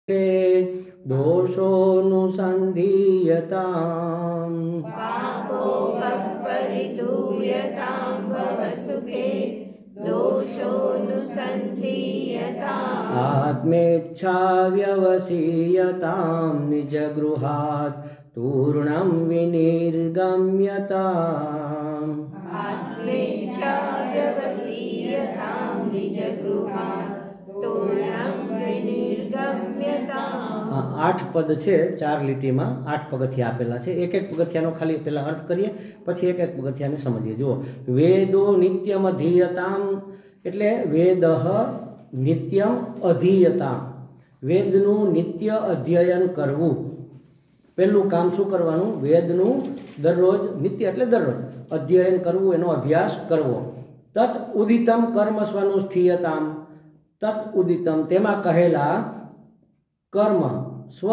दोषोऽनुसन्धीयताम् पापोऽपः परिधूयतां भवसुखे दोषोऽनुसन्धीयताम् आत्मेच्छाव्यवसीयतां निजगृहात् तूर्णं विनिर्गम्यताम् आत्मेच्छाव्यवसीयतां निजगृहात् तूर्णं विनिर्गम्यताम्। 8 પદ છે, 4 લીટીમાં 8 પગથિયા આપેલા છે. એક એક પગથિયાનો ખાલી પહેલા અર્થ કરીએ, પછી એક એક પગથિયાને સમજીએ. જુઓ, વેદો નિત્યમ અધીયતામ એટલે વેદ નિત્યમ અધીયતામ, વેદનું નિત્ય અધ્યયન કરવું. પહેલું કામ શું કરવાનું? વેદનું દરરોજ, નિત્ય એટલે દરરોજ અધ્યયન કરવું, એનો અભ્યાસ કરવો. તત ઉદિતમ કર્મ સ્વનુષ્ઠીયતામ, તત ઉદિતમ તેમાં કહેલા કર્મ સ્વ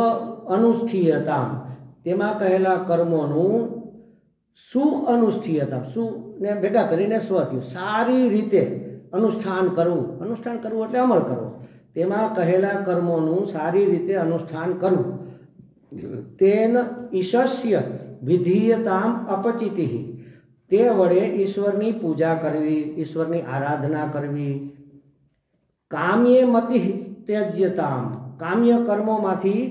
અનુષ્ઠીયતામ તેમાં કહેલા કર્મોનું સુઅનુષ્ઠીયતામ, સુને ભેગા કરીને સ્વ થયું, સારી રીતે અનુષ્ઠાન કરવું. અનુષ્ઠાન કરવું એટલે અમલ કરવો. તેમાં કહેલા કર્મોનું સારી રીતે અનુષ્ઠાન કરવું. તેન ઈશસ્ય વિધીયતામ અપચિતિ, તે વડે ઈશ્વરની પૂજા કરવી, ઈશ્વરની આરાધના કરવી. કામ્યે મતિ ત્યજ્યતામ, કામ્ય કર્મોમાંથી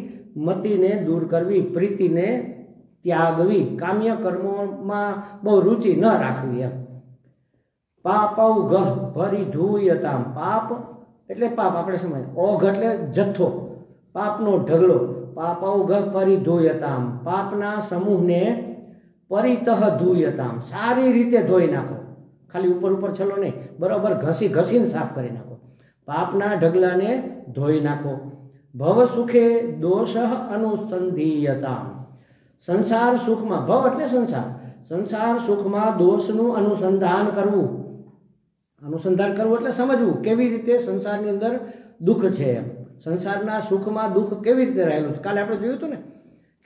મતિને દૂર કરવી, પ્રીતિને ત્યાગવી, કામ્ય કર્મોમાં બહુ રુચિ ન રાખવી. એમ પાપૌઘ પરિધૂયતામ, પાપ એટલે પાપ આપણે સમજ, ઓઘ એટલે જથ્થો, પાપનો ઢગલો. પાપૌઘ પરિધૂયતામ, પાપના સમૂહને પરિતઃ ધૂયતામ, સારી રીતે ધોઈ નાખો. ખાલી ઉપર ઉપર છલો નહીં, બરાબર ઘસી ઘસીને સાફ કરી નાખો. પાપના ઢગલાને ધોઈ નાખો. ભવ સુખે દોષ અનુસંધીયતામ, સંસાર સુખમાં, ભવ એટલે સંસાર, સંસાર સુખમાં દોષનું અનુસંધાન કરવું. અનુસંધાન કરવું એટલે સમજવું કેવી રીતે સંસારની અંદર દુઃખ છે, એમ સંસારના સુખમાં દુઃખ કેવી રીતે રહેલું છે. કાલે આપણે જોયું હતું ને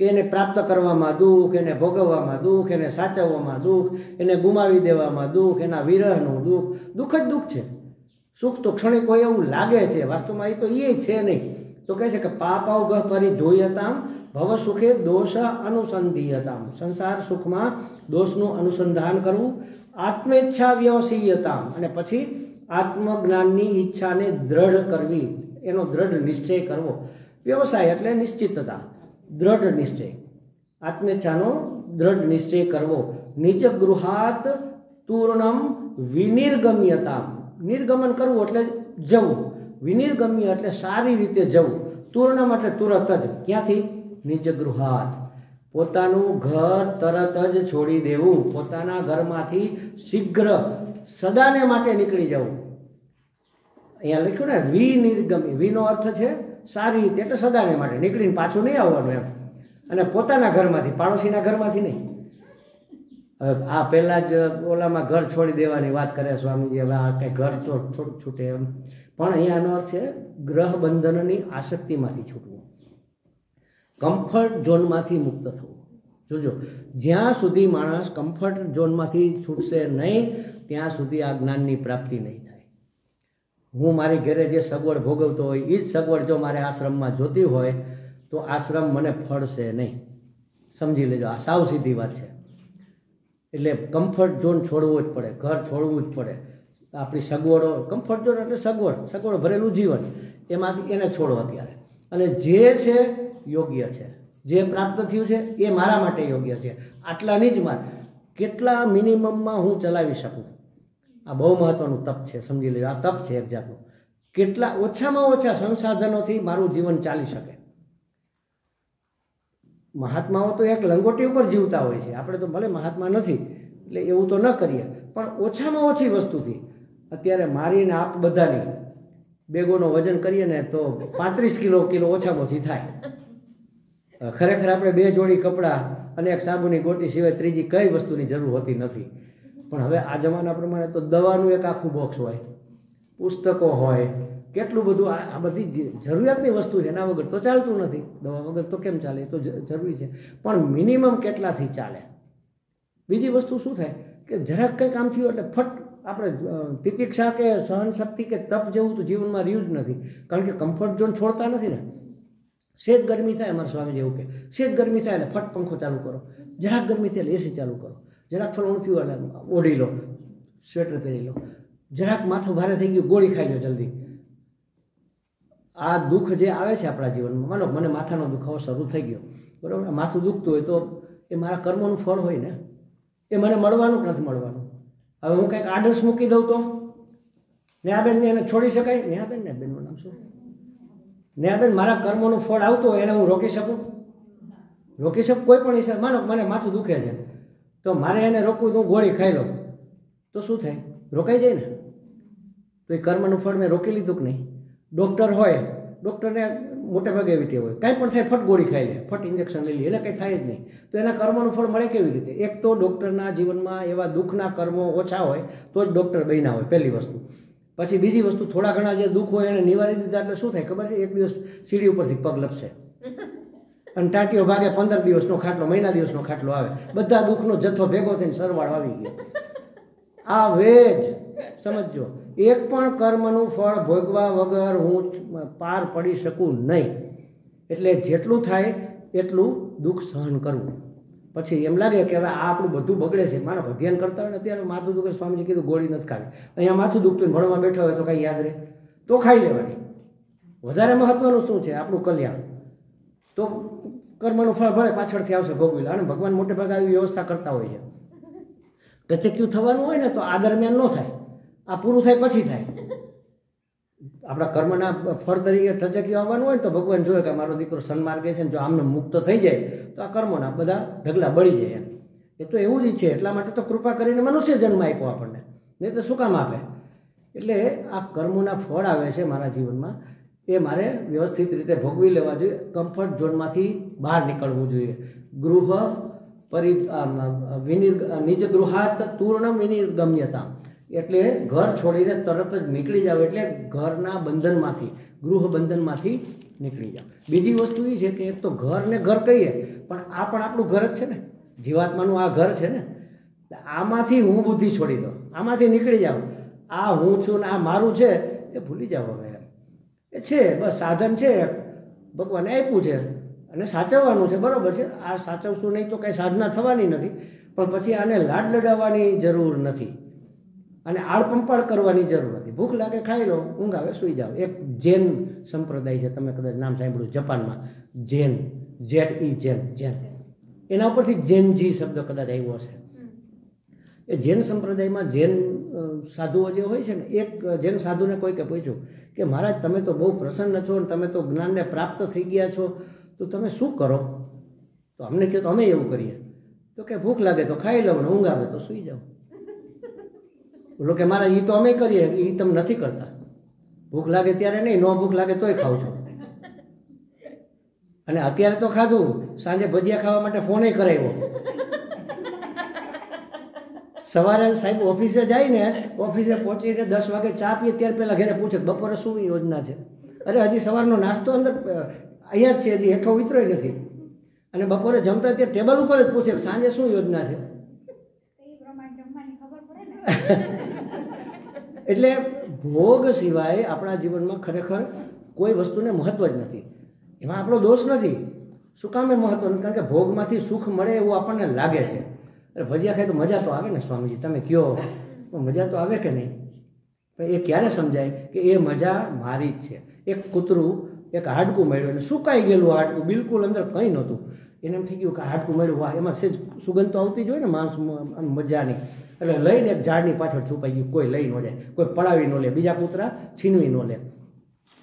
કે એને પ્રાપ્ત કરવામાં દુઃખ, એને ભોગવવામાં દુઃખ, એને સાચવવામાં દુઃખ, એને ગુમાવી દેવામાં દુઃખ, એના વિરહનું દુઃખ. દુઃખ જ દુઃખ છે. સુખ તો ક્ષણિક હોય એવું લાગે છે, વાસ્તવમાં એ તો એ છે નહીં. તો કહે છે કે પાપૌઘ પરિધૂયતામ ભવ સુખે દોષ અનુસંધીયતામ, સંસાર સુખમાં દોષનું અનુસંધાન કરવું. આત્મેચ્છા વ્યવસીયતામ, અને પછી આત્મજ્ઞાનની ઈચ્છાને દ્રઢ કરવી, એનો દ્રઢ નિશ્ચય કરવો. વ્યવસાય એટલે નિશ્ચિતતા, દ્રઢ નિશ્ચય, આત્મેચ્છાનો દ્રઢ નિશ્ચય કરવો. નિજ ગૃહાત તૂર્ણમ વિનિર્ગમ્યતામ, નિર્ગમન કરવું એટલે જવું, વિનિર્ગમ્ય એટલે સારી રીતે જવું. તૂર્ણમ એટલે તુરત જ, ક્યાંથી? નિજ ગૃહાત, પોતાનું ઘર તરત જ છોડી દેવું, પોતાના ઘરમાંથી શીઘ્ર સદાને માટે નીકળી જવું. અહીંયા લખ્યું ને વિનિર્ગમ્ય, વિનો અર્થ છે સારી રીતે એટલે સદાને માટે, નીકળીને પાછું નહીં આવવાનું એમ. અને પોતાના ઘરમાંથી, પાડોશીના ઘરમાંથી નહીં. હવે આ પહેલાં જ ઓલામાં ઘર છોડી દેવાની વાત કરે સ્વામીજી. હવે આ કંઈ ઘર તો થોડુંક છૂટે એમ, પણ અહીંયાનો અર્થ છે ગ્રહ બંધનની આસક્તિમાંથી છૂટવું, કમ્ફર્ટ ઝોનમાંથી મુક્ત થવું. જોજો, જ્યાં સુધી માણસ કમ્ફર્ટ ઝોનમાંથી છૂટશે નહીં ત્યાં સુધી આ જ્ઞાનની પ્રાપ્તિ નહીં થાય. હું મારી ઘરે જે સગવડ ભોગવતો હોય એ જ સગવડ જો મારે આશ્રમમાં જોતી હોય તો આશ્રમ મને ફળશે નહીં. સમજી લેજો, આ સાવ સીધી વાત છે. એટલે કમ્ફર્ટ ઝોન છોડવો જ પડે, ઘર છોડવું જ પડે. આપણી સગવડો, કમ્ફર્ટ ઝોન એટલે સગવડ ભરેલું જીવન, એમાંથી એને છોડો અત્યારે. અને જે છે યોગ્ય છે, જે પ્રાપ્ત થયું છે એ મારા માટે યોગ્ય છે, આટલાની જ માર કેટલા મિનિમમમાં હું ચલાવી શકું. આ બહુ મહત્ત્વનું તપ છે, સમજી લેજો. આ તપ છે એક જાતનું. કેટલા ઓછામાં ઓછા સંસાધનોથી મારું જીવન ચાલી શકે. મહાત્માઓ તો એક લંગોટી ઉપર જીવતા હોય છે, આપણે તો ભલે મહાત્મા નથી એટલે એવું તો ન કરીએ, પણ ઓછામાં ઓછી વસ્તુથી. અત્યારે મારીને આપ બધાની બેગોનો વજન કરીએ ને તો 35 કિલો ઓછામાં ઓછી થાય. ખરેખર આપણે 2 જોડી કપડાં અને એક સાબુની ગોટી સિવાય ત્રીજી કઈ વસ્તુની જરૂર હોતી નથી. પણ હવે આ જમાના પ્રમાણે તો દવાનું એક આખું બોક્સ હોય, પુસ્તકો હોય, કેટલું બધું. આ બધી જરૂરિયાતની વસ્તુ છે, એના વગર તો ચાલતું નથી. દવા વગર તો કેમ ચાલે? એ તો જરૂરી છે, પણ મિનિમમ કેટલાથી ચાલે? બીજી વસ્તુ શું થાય કે જરાક કંઈ કામ થયું એટલે ફટ આપણે તિતિક્ષા કે સહનશક્તિ કે તપ જેવું તો જીવનમાં રહ્યું જ નથી, કારણ કે કમ્ફર્ટ ઝોન છોડતા નથી ને. સેજ ગરમી થાય, અમારા સ્વામીજી એવું કે સેજ ગરમી થાય એટલે ફટ પંખો ચાલુ કરો, જરાક ગરમી થાય એટલે એસી ચાલુ કરો, જરાક ફળવણ થયું એટલે ઓઢી લો, સ્વેટર પહેરી લો, જરાક માથું ભારે થઈ ગયું ગોળી ખાઈ લો જલ્દી. આ દુઃખ જે આવે છે આપણા જીવનમાં, માનો મને માથાનો દુખાવો શરૂ થઈ ગયો, બરાબર, માથું દુખતું હોય તો એ મારા કર્મોનું ફળ હોય ને, એ મને મળવાનું કે નથી મળવાનું. હવે હું કંઈક આદર્શ મૂકી દઉં તો નેહાબેનને એને છોડી શકાય? નેહાબેન, ને બેનનું નામ શું? નેહાબેન, મારા કર્મોનું ફળ આવતું હોય એને હું રોકી શકું? રોકી શકું? કોઈ પણ હિસાબ, માનો મને માથું દુખે છે તો મારે એને રોકવું તો હું ગોળી ખાઈ લઉં તો શું થાય? રોકાઈ જાય ને. તો એ કર્મનું ફળ મેં રોકી લીધું કે નહીં? ડૉક્ટર હોય, ડૉક્ટરને મોટે ભાગે એવી ટેવ હોય, કાંઈ પણ થાય ફટ ગોળી ખાઈ લે, ફટ ઇન્જેક્શન લઈ લે, એટલે કંઈ થાય જ નહીં. તો એના કર્મનું ફળ મળે કેવી રીતે? એક તો ડૉક્ટરના જીવનમાં એવા દુઃખના કર્મો ઓછા હોય તો જ ડૉક્ટર બન્યા હોય, પહેલી વસ્તુ. પછી બીજી વસ્તુ, થોડા ઘણા જે દુઃખ હોય એને નિવારી દીધા એટલે શું થાય ખબર છે? એક દિવસ સીડી ઉપરથી પગ લપસે અને ટાંટીઓ ભાગે, 15 દિવસનો ખાટલો, મહિના દિવસનો ખાટલો આવે, બધા દુઃખનો જથ્થો ભેગો થઈને સરવાળો આવી ગયો. આ વેજ સમજો, એક પણ કર્મનું ફળ ભોગવા વગર હું પાર પડી શકું નહીં. એટલે જેટલું થાય એટલું દુઃખ સહન કરવું. પછી એમ લાગે કે હવે આ આપણું બધું બગડે છે, માનો ધ્યાન કરતા હોય ને અત્યારે માથું દુખે, સ્વામીજી કીધું ગોળી નથી ખાવી, અહીંયા માથું દુખતું હોય ભણવા બેઠા હોય તો કાંઈ યાદ રહે તો ખાઈ લેવાની. વધારે મહત્વનું શું છે? આપણું કલ્યાણ. તો કર્મનું ફળ ભલે પાછળથી આવશે ભોગવી લે, અને ભગવાન મોટે ભાગે આવી વ્યવસ્થા કરતા હોય છે. ટચક્યું થવાનું હોય ને તો આ દરમિયાન ન થાય, આ પૂરું થાય પછી થાય. આપણા કર્મના ફળ તરીકે ટચક્યું આવવાનું હોય ને તો ભગવાન જોયે કે મારો દીકરો સન્માર્ગે છે ને જો આમને મુક્ત થઈ જાય તો આ કર્મોના બધા ઢગલા બળી જાય. એ તો એવું જ છે, એટલા માટે તો કૃપા કરીને મનુષ્ય જન્મ આપ્યો આપણને, નહીં તો શું કામ આપે? એટલે આ કર્મોના ફળ આવે છે મારા જીવનમાં, એ મારે વ્યવસ્થિત રીતે ભોગવી લેવા જોઈએ. કમ્ફર્ટ ઝોનમાંથી બહાર નીકળવું જોઈએ. નિજ ગૃહાત તૂર્ણમ વિનિર્ગમ્યતા, એટલે ઘર છોડીને તરત જ નીકળી જાવ, એટલે ઘરના બંધનમાંથી, ગૃહ બંધનમાંથી નીકળી જાવ. બીજી વસ્તુ એ છે કે એક તો ઘરને ઘર કહીએ પણ આ પણ આપણું ઘર જ છે ને, જીવાત્માનું આ ઘર છે ને. આમાંથી હું બુદ્ધિ છોડી દો, આમાંથી નીકળી જાવ. આ હું છું ને આ મારું છે એ ભૂલી જાવ. હવે એ છે બસ સાધન છે, ભગવાને આપ્યું છે અને સાચવવાનું છે, બરાબર છે. આ સાચવશું નહીં તો કાંઈ સાધના થવાની નથી, પણ પછી આને લાડ લડાવવાની જરૂર નથી અને આળપંપાળ કરવાની જરૂર નથી. ભૂખ લાગે ખાઈ લો, ઊંઘ આવે સૂઈ જાઓ. એક જૈન સંપ્રદાય છે, તમે કદાચ નામ સાંભળ્યું, જાપાનમાં જૈન, ZE જૈન, એના ઉપરથી જૈનજી શબ્દ કદાચ આવ્યો છે. એ જૈન સંપ્રદાયમાં જૈન સાધુઓ જે હોય છે ને, એક જૈન સાધુને કોઈકે પૂછ્યું કે મહારાજ તમે તો બહુ પ્રસન્ન છો ને તમે તો જ્ઞાનને પ્રાપ્ત થઈ ગયા છો, તો તમે શું કરો? તો અમને કહ્યું તો અમે એવું કરીએ. તો કે ભૂખ લાગે તો ખાઈ લઉં ને ઊંઘ આવે તો સૂઈ જાઓ. બોલો કે મારા એ તો અમે કરીએ, એ તમે નથી કરતા. ભૂખ લાગે ત્યારે નહીં, ન ભૂખ લાગે તોય ખાવ છો. અને અત્યારે તો ખાધું, સાંજે ભજીયા ખાવા માટે ફોને કરાવ્યો. સવારે સાહેબ ઓફિસે જાય ને, ઓફિસે પહોંચીને 10 વાગે ચા પીએ ત્યારે પહેલાં ઘરે પૂછે બપોરે શું યોજના છે. અરે હજી સવારનો નાસ્તો અંદર અહીંયા જ છે, હજી હેઠો ઉતરોય નથી. અને બપોરે જમતા ત્યારે ટેબલ ઉપર જ પૂછે સાંજે શું યોજના છે. એટલે ભોગ સિવાય આપણા જીવનમાં ખરેખર કોઈ વસ્તુને મહત્વ જ નથી. એમાં આપણો દોષ નથી. શું કામ એ મહત્વ નથી? કારણ કે ભોગમાંથી સુખ મળે એવું આપણને લાગે છે. અરે ભજીયા ખાય તો મજા તો આવે ને સ્વામીજી, તમે કહો મજા તો આવે કે નહીં? પણ એ ક્યારે સમજાય કે એ મજા મારી જ છે. એક કૂતરું એક હાડકું મળ્યું અને સુકાઈ ગયેલું હાડકું, બિલકુલ અંદર કંઈ નહોતું. એને એમ થઈ ગયું કે હાડકું મળ્યું, વાહ, એમાં સેજ સુગંધ તો આવતી જ હોય ને માંસ મજાની. એટલે લઈને એક ઝાડની પાછળ છુપાઈ ગયું, કોઈ લઈ ન જાય, કોઈ પડાવી ન લે, બીજા કૂતરા છીનવી ન લે.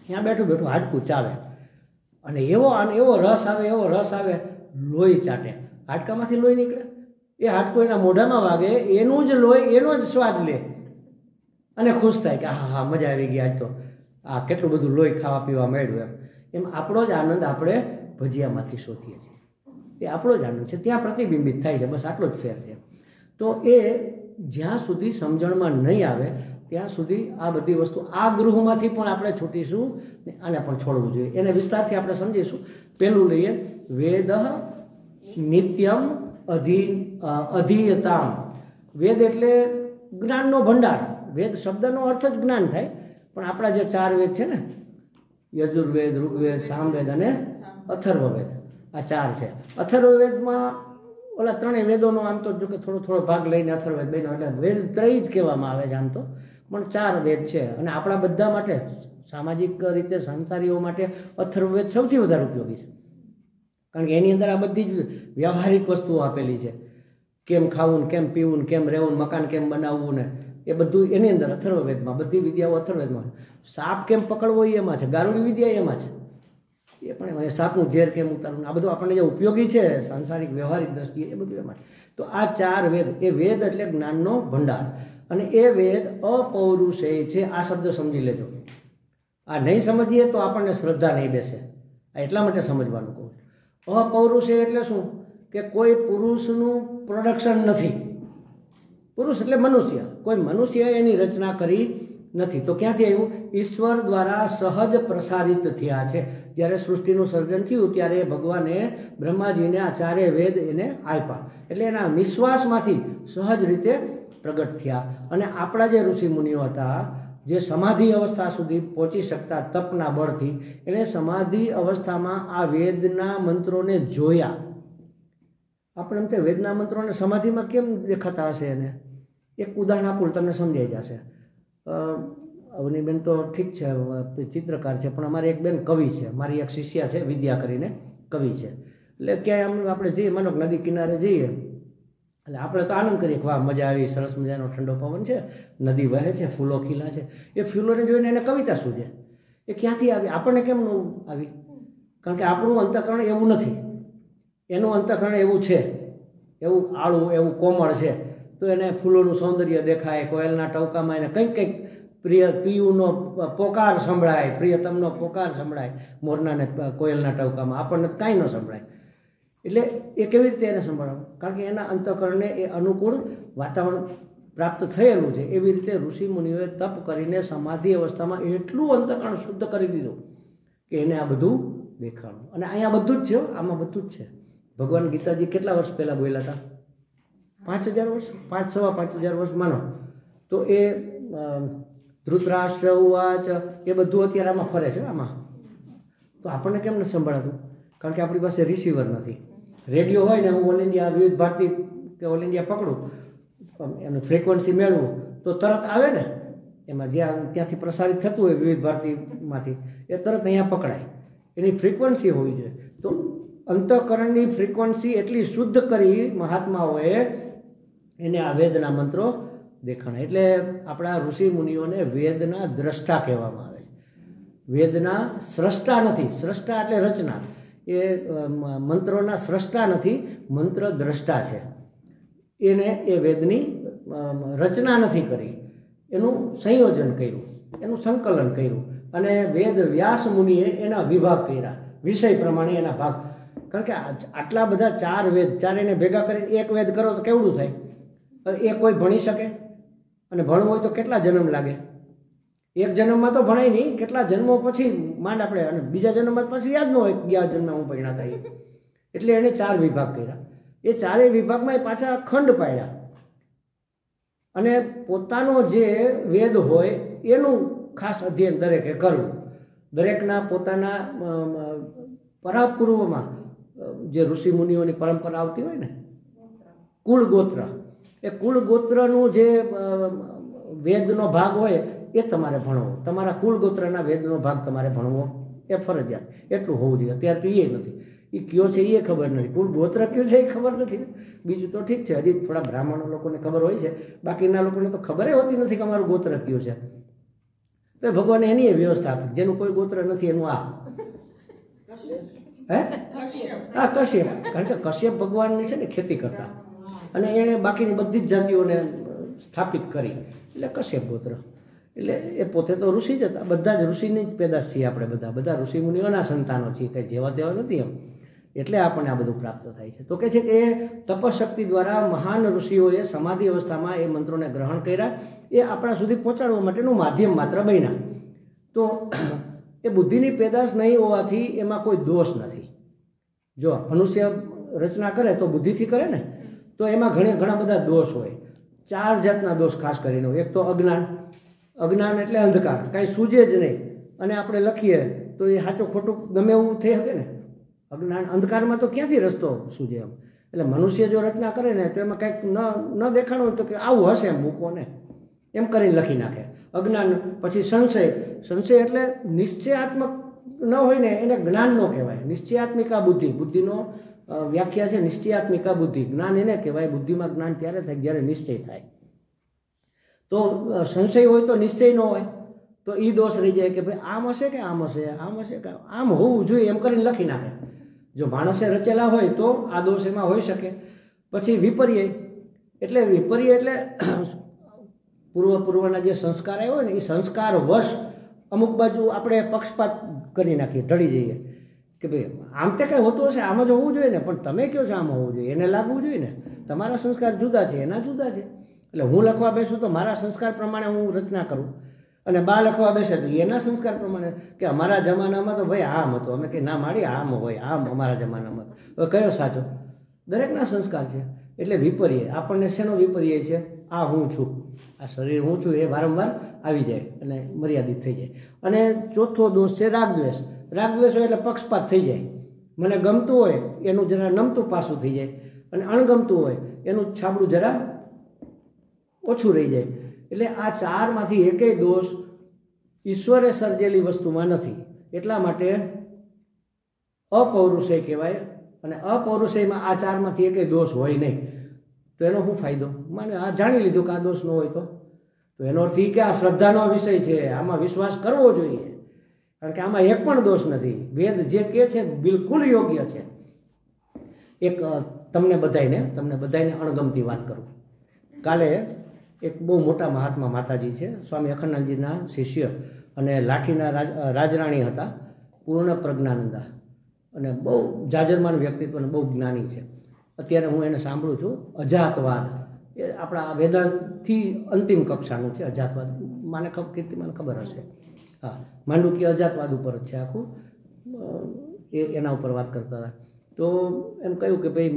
ત્યાં બેઠું બેઠું હાડકું ચાલે અને એવો રસ આવે, લોહી ચાટે, હાડકામાંથી લોહી નીકળે. એ હાડકું એના મોઢામાં વાગે, એનું જ લોહી, એનો જ સ્વાદ લે અને ખુશ થાય કે હા મજા આવી ગઈ, આજ તો આ કેટલું બધું લોહી ખાવા પીવા મળ્યું. એમ આપણો જ આનંદ આપણે ભજીયામાંથી શોધીએ છીએ. એ આપણો જ આનંદ છે, ત્યાં પ્રતિબિંબિત થાય છે. બસ આટલો જ ફેર છે. તો એ જ્યાં સુધી સમજણમાં નહીં આવે ત્યાં સુધી આ બધી વસ્તુ, આ ગૃહમાંથી પણ આપણે છૂટીશું ને આને પણ છોડવું જોઈએ. એને વિસ્તારથી આપણે સમજીશું. પહેલું લઈએ, વેદ નિત્યમ અધીયતામ. વેદ એટલે જ્ઞાનનો ભંડાર. વેદ શબ્દનો અર્થ જ જ્ઞાન થાય, પણ આપણા જે 4 વેદ છે ને, યજુર્વેદ, ઋગ્વેદ, સામવેદ અને અથર્વવેદ, આ 4 છે. અથર્વવેદમાં ઓલા 3 વેદોનો આમ તો જો કે થોડો ભાગ લઈને અથર્વવેદ બન્યો, એટલે વેદ ત્રય જ કહેવામાં આવે છે આમ તો, પણ 4 વેદ છે. અને આપણા બધા માટે સામાજિક રીતે સંસારીઓ માટે અથર્વવેદ સૌથી વધારે ઉપયોગી છે, કારણ કે એની અંદર આ બધી જ વ્યવહારિક વસ્તુઓ આપેલી છે. કેમ ખાવું, કેમ પીવું, કેમ રહેવું, મકાન કેમ બનાવવું ને એ બધું એની અંદર અથર્વવેદમાં, બધી વિદ્યાઓ અથર્વવેદમાં. સાપ કેમ પકડવો એ એમાં છે, ગારુડી વિદ્યા એમાં છે, એ પણ એમાં. સાપનું ઝેર કેમ ઉતારવું, આ બધું આપણને જે ઉપયોગી છે સાંસારિક વ્યવહારિક દ્રષ્ટિએ, એ બધું એમાં છે. તો આ 4 વેદ, એ વેદ એટલે જ્ઞાનનો ભંડાર. અને એ વેદ અપૌરુષેય છે. આ શબ્દ સમજી લેજો. આ નહીં સમજીએ તો આપણને શ્રદ્ધા નહીં બેસે. આ એટલા માટે સમજવાનું કહું છું. અપૌરુષેય એટલે શું? કે કોઈ પુરુષનું પ્રોડક્શન નથી. પુરુષ એટલે મનુષ્ય, કોઈ મનુષ્ય એની રચના કરી નથી. તો ક્યાંથી આવ્યું? ઈશ્વર દ્વારા સહજ પ્રસારિત થયા છે. જ્યારે સૃષ્ટિનું સર્જન થયું ત્યારે ભગવાને બ્રહ્માજીને આ 4 વેદ એને આપ્યા, એટલે એના નિશ્વાસમાંથી સહજ રીતે પ્રગટ થયા. અને આપણા જે ઋષિમુનિઓ હતા, જે સમાધિ અવસ્થા સુધી પહોંચી શકતા તપના બળથી, એણે સમાધિ અવસ્થામાં આ વેદના મંત્રોને જોયા. આપણે એમ તે વેદના મંત્રોને સમાધિમાં કેમ દેખાતા હશે? એને એક ઉદાહરણ આપું, તમને સમજાઈ જશે. અવનીબેન તો ઠીક છે, ચિત્રકાર છે, પણ અમારી એક બેન કવિ છે, મારી એક શિષ્યા છે વિદ્યા કરીને, કવિ છે. એટલે ક્યાંય આપણે જઈએ, માનો નદી કિનારે જઈએ, એટલે આપણે તો આનંદ કરીએ કે વાહ મજા આવી, સરસ મજાનો ઠંડો પવન છે, નદી વહે છે, ફૂલો ખીલા છે. એ ફૂલોને જોઈને એને કવિતા સૂજે. એ ક્યાંથી આવી? આપણને કેમ ન આવી? કારણ કે આપણું અંતઃકરણ એવું નથી, એનું અંતઃકરણ એવું છે, એવું આળું, એવું કોમળ છે. તો એને ફૂલોનું સૌંદર્ય દેખાય, કોયલના ટવકામાં એને કંઈક પ્રિય પિયુનો પોકાર સંભળાય, પ્રિયતમનો પોકાર સંભળાય મોરનાને કોયલના ટવકામાં, આપણને કાંઈ ન સંભળાય. એટલે એ કેવી રીતે એને સંભળાવું? કારણ કે એના અંતઃકરણને એ અનુકૂળ વાતાવરણ પ્રાપ્ત થયેલું છે. એવી રીતે ઋષિમુનિઓએ તપ કરીને સમાધિ અવસ્થામાં એટલું અંતઃકરણ શુદ્ધ કરી દીધું કે એને આ બધું દેખાડું. અને અહીંયા બધું જ છે, આમાં બધું જ છે. ભગવાન ગીતાજી કેટલા વર્ષ પહેલાં બોલ્યા હતા? 5000 વર્ષ, 5,000 વર્ષ માનો. તો એ ધૃતરાષ્ટ્ર ઉવાચ, એ બધું અત્યારે આમાં ફરે છે આમાં. તો આપણને કેમ નથી સંભળાતું? કારણ કે આપણી પાસે રિસીવર નથી. રેડિયો હોય ને, હું ઓલ ઇન્ડિયા વિવિધ ભારતી કે ઓલ ઇન્ડિયા પકડું, એનું ફ્રિકવન્સી મેળવું તો તરત આવે ને, એમાં જ્યાં ત્યાંથી પ્રસારિત થતું હોય વિવિધ ભારતીમાંથી, એ તરત અહીંયા પકડાય. એની ફ્રિકવન્સી હોવી જોઈએ. તો અંતઃકરણની ફ્રિકવન્સી એટલી શુદ્ધ કરી મહાત્માઓએ એને આ વેદના મંત્રો દેખાણા. એટલે આપણા ઋષિ મુનિઓને વેદના દ્રષ્ટા કહેવામાં આવે છે. વેદના સ્રષ્ટા નથી. સ્રષ્ટા એટલે રચના. એ મંત્રોના સ્રષ્ટા નથી, મંત્ર દ્રષ્ટા છે. એને એ વેદની રચના નથી કરી, એનું સંયોજન કર્યું, એનું સંકલન કર્યું. અને વેદ વ્યાસ મુનિએ એના વિભાગ કર્યા, વિષય પ્રમાણે એના ભાગ. કારણ કે આટલા બધા 4 વેદ, 4 એને ભેગા કરીને એક વેદ કરો તો કેવડું થાય? એ કોઈ ભણી શકે? અને ભણવું હોય તો કેટલા જન્મ લાગે? એક જન્મમાં તો ભણાય નહીં, કેટલા જન્મો પછી માંડ આપણે, અને બીજા જન્મમાં પછી યાદ ન હોય ગયા જન્મ હું ભણ્યા હતા. એટલે એણે 4 વિભાગ કર્યા. એ 4 વિભાગમાં એ પાછા ખંડ પાડ્યા. અને પોતાનો જે વેદ હોય એનું ખાસ અધ્યયન દરેકે કરવું. દરેકના પોતાના પરાપૂર્વમાં જે ઋષિ મુનિઓની પરંપરા આવતી હોય ને, કુળ ગોત્ર, એ કુળ ગોત્રનું જે વેદનો ભાગ હોય એ તમારે ભણવો. તમારા કુળ ગોત્રના વેદનો ભાગ તમારે ભણવો એ ફરજિયાત. એટલું હોવું જોઈએ. અત્યારે તો એ નથી. એ કયો છે એ ખબર નથી, કુળ ગોત્ર કયું છે એ ખબર નથી. બીજું તો ઠીક છે, હજી થોડા બ્રાહ્મણો લોકોને ખબર હોય છે, બાકીના લોકોને તો ખબર હોતી નથી કે અમારું ગોત્ર કયું છે. તો ભગવાને એની વ્યવસ્થા આપી. જેનું કોઈ ગોત્ર નથી એનું આ હા કશ્યપ. કારણ કે કશ્યપ ભગવાનની છે ને ખેતી કરતા, અને એણે બાકીની બધી જ જાતિઓને સ્થાપિત કરી, એટલે કશ્યપ ગોત્ર. એટલે એ પોતે તો ઋષિ જ હતા. બધા જ ઋષિની જ પેદાશ છીએ આપણે, બધા ઋષિ મુનિઓના સંતાનો છીએ, કંઈ જેવા તેવા નથી એમ. એટલે આપણને આ બધું પ્રાપ્ત થાય છે. તો કહે છે કે એ તપશક્તિ દ્વારા મહાન ઋષિઓએ સમાધિ અવસ્થામાં એ મંત્રોને ગ્રહણ કર્યા. એ આપણા સુધી પહોંચાડવા માટેનું માધ્યમ માત્ર બન્યા. તો એ બુદ્ધિની પેદાશ નહીં હોવાથી એમાં કોઈ દોષ નથી. જો મનુષ્ય રચના કરે તો બુદ્ધિથી કરે ને, તો એમાં ઘણા બધા દોષ હોય. 4 જાતના દોષ ખાસ કરીને હોય. એક તો અજ્ઞાન. અજ્ઞાન એટલે અંધકાર, કાંઈ સૂજે જ નહીં, અને આપણે લખીએ તો એ સાચું ખોટું ગમે એવું થઈ શકે ને. અજ્ઞાન અંધકારમાં તો ક્યાંથી રસ્તો સૂજે એમ. એટલે મનુષ્ય જો રચના કરે ને તો એમાં કંઈક ન દેખાડવું હોય તો કે આવું હશે એમ મૂકો ને એમ કરીને લખી નાખે. અજ્ઞાન પછી સંશય એટલે નિશ્ચયાત્મક ન હોય ને એને જ્ઞાન ન કહેવાય. નિશ્ચયાત્મિકા બુદ્ધિનો વ્યાખ્યા છે નિશ્ચયાત્મિકા બુદ્ધિ. જ્ઞાન એને કહેવાય. બુદ્ધિમાં જ્ઞાન ત્યારે થાય જ્યારે નિશ્ચય થાય. તો સંશય હોય તો નિશ્ચય ન હોય તો એ દોષ રહી જાય કે ભાઈ આમ હશે કે આમ હશે, આમ હશે કે આમ હોવું જોઈએ એમ કરીને લખી નાખે. જો માણસે રચેલા હોય તો આ દોષ એમાં હોઈ શકે. પછી વિપર્ય એટલે પૂર્વના જે સંસ્કાર આવ્યો હોય ને એ સંસ્કાર વશ અમુક બાજુ આપણે પક્ષપાત કરી નાખીએ, ઢળી જઈએ કે ભાઈ આમ તે કાંઈ હોતું હશે, આમ જ હોવું જોઈએ ને, પણ તમે કહો છો આમ હોવું જોઈએ, એને લાગવું જોઈએ ને. તમારા સંસ્કાર જુદા છે, એના જુદા છે. એટલે હું લખવા બેસું તો મારા સંસ્કાર પ્રમાણે હું રચના કરું, અને બા લખવા બેસે તો એના સંસ્કાર પ્રમાણે કે અમારા જમાનામાં તો ભાઈ આમ હતું. અમે કે ના માડી આમ હોય, આમ અમારા જમાનામાં. હવે કયો સાચો? દરેકના સંસ્કાર છે. એટલે વિપર્ય આપણને શેનો વિપર્ય છે? આ હું છું, આ શરીર હું છું, એ વારંવાર આવી જાય અને મર્યાદિત થઈ જાય. અને ચોથો દોષ છે રાગદ્વેષ. રાગદ્વેષ હોય એટલે પક્ષપાત થઈ જાય. મને ગમતું હોય એનું જરા નમતું પાસું થઈ જાય, અને અણગમતું હોય એનું છાબડું જરા ઓછું રહી જાય. એટલે આ ચારમાંથી એકેય દોષ ઈશ્વરે સર્જેલી વસ્તુમાં નથી. એટલા માટે અપૌરુષેય કહેવાય. અને અપૌરુષેયમાં આ ચારમાંથી એકેય દોષ હોય નહીં. તો એનો શું ફાયદો? મને આ જાણી લીધું કે આ દોષ ન હોય તો એનો અર્થ એ કે આ શ્રદ્ધાનો વિષય છે, આમાં વિશ્વાસ કરવો જોઈએ, કારણ કે આમાં એક પણ દોષ નથી. વેદ જે કહે છે બિલકુલ યોગ્ય છે. એક તમને બધાને અણગમતી વાત કરું. કાલે એક બહુ મોટા મહાત્મા માતાજી છે, સ્વામી અખંડાનંદજીના શિષ્ય, અને લાઠીના રાજરાણી હતા, પૂર્ણ પ્રજ્ઞાનંદા, અને બહુ જાજરમાન વ્યક્તિત્વ અને બહુ જ્ઞાની છે. અત્યારે હું એને સાંભળું છું. અજાતવાદ એ આપણા વેદાંતથી અંતિમ કક્ષાનું છે. અજાતવાદ કીર્તિમાન ખબર હશે. હા, માંડુક્ય અજાતવાદ ઉપર જ છે આખું. એના ઉપર વાત કરતા હતા. તો એમ કહ્યું કે ભાઈ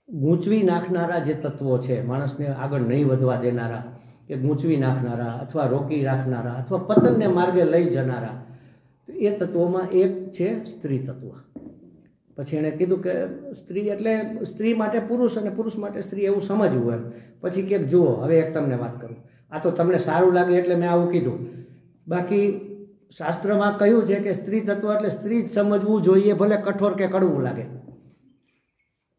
ગૂંચવી નાખનારા જે તત્વો છે, માણસને આગળ નહીં વધવા દેનારા, કે ગૂંચવી નાખનારા અથવા રોકી રાખનારા અથવા પતનને માર્ગે લઈ જનારા, એ તત્વોમાં એક છે સ્ત્રી તત્વ. પછી એણે કીધું કે સ્ત્રી એટલે સ્ત્રી માટે પુરુષ અને પુરુષ માટે સ્ત્રી, એવું સમજવું એમ. પછી કે જુઓ, હવે એક તમને વાત કરું, આ તો તમને સારું લાગે એટલે મેં આવું કીધું. બાકી શાસ્ત્રમાં કહ્યું છે કે સ્ત્રી તત્વ એટલે સ્ત્રી જ સમજવું જોઈએ, ભલે કઠોર કે કડવું લાગે,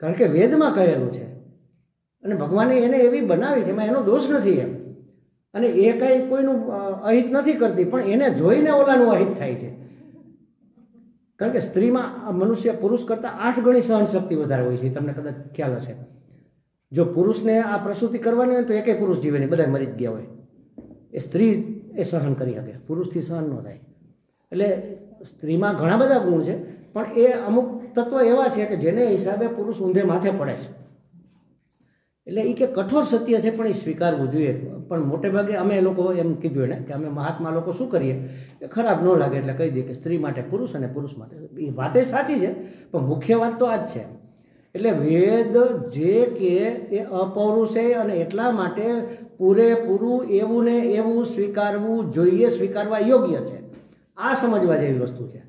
કારણ કે વેદમાં કહેલું છે. અને ભગવાને એને એવી બનાવી છે, એમાં એનો દોષ નથી એમ. અને એ કાંઈ કોઈનું અહિત નથી કરતી, પણ એને જોઈને ઓલાનું અહિત થાય છે. કારણ કે સ્ત્રીમાં મનુષ્ય પુરુષ કરતાં 8 ગણી સહનશક્તિ વધારે હોય છે. તમને કદાચ ખ્યાલ હશે. જો પુરુષને આ પ્રસૂતિ કરવાની હોય તો એકેય પુરુષ જીવે નહીં, બધા મરી જ ગયા હોય. એ સ્ત્રી એ સહન કરી શકે, પુરુષથી સહન ન થાય. એટલે સ્ત્રીમાં ઘણા બધા ગુણ છે, પણ એ અમુક તત્વ એવા છે કે જેને હિસાબે પુરુષ ઊંધે માથે પડે છે. એટલે એ કે કઠોર સત્ય છે, પણ એ સ્વીકારવું જોઈએ. પણ મોટે ભાગે અમે લોકો એમ કીધું એને કે અમે મહાત્મા લોકો શું કરીએ કે ખરાબ ન લાગે એટલે કહી દઈએ કે સ્ત્રી માટે પુરુષ અને પુરુષ માટે. એ વાત એ સાચી છે, પણ મુખ્ય વાત તો આ જ છે. એટલે વેદ જે કે એ અપૌરુષેય, અને એટલા માટે પૂરેપૂરું એવું ને એવું સ્વીકારવું જોઈએ, સ્વીકારવા યોગ્ય છે. આ સમજવા જેવી વસ્તુ છે.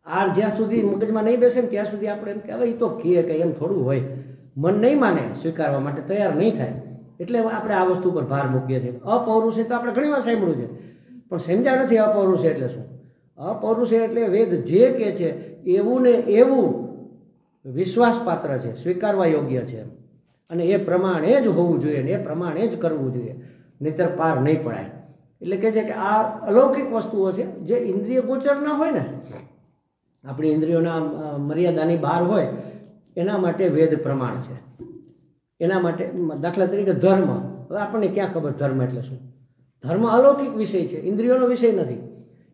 આ જ્યાં સુધી મગજમાં નહીં બેસે ને ત્યાં સુધી આપણે એમ કહેવાય તો કે એમ થોડું હોય, મન નહીં માને, સ્વીકારવા માટે તૈયાર નહીં થાય. એટલે આપણે આ વસ્તુ પર ભાર મૂકીએ છીએ. અપૌરુષેય તો આપણે ઘણી વાર સાંભળ્યું છે, પણ સમજ્યા નથી અપૌરુષેય એટલે શું. અપૌરુષેય એટલે વેદ જે કહે છે એવું ને એવું વિશ્વાસપાત્ર છે, સ્વીકારવા યોગ્ય છે, અને એ પ્રમાણે જ હોવું જોઈએ, ને એ પ્રમાણે જ કરવું જોઈએ, નહીંતર પાર નહીં પડાય. એટલે કહે છે કે આ અલૌકિક વસ્તુઓ છે જે ઇન્દ્રિય ગોચર ના હોય ને, આપણી ઇન્દ્રિયોના મર્યાદાની બહાર હોય, એના માટે વેદ પ્રમાણ છે. એના માટે દાખલા તરીકે ધર્મ. હવે આપણને ક્યાં ખબર ધર્મ એટલે શું? ધર્મ અલૌકિક વિષય છે, ઇન્દ્રિયોનો વિષય નથી.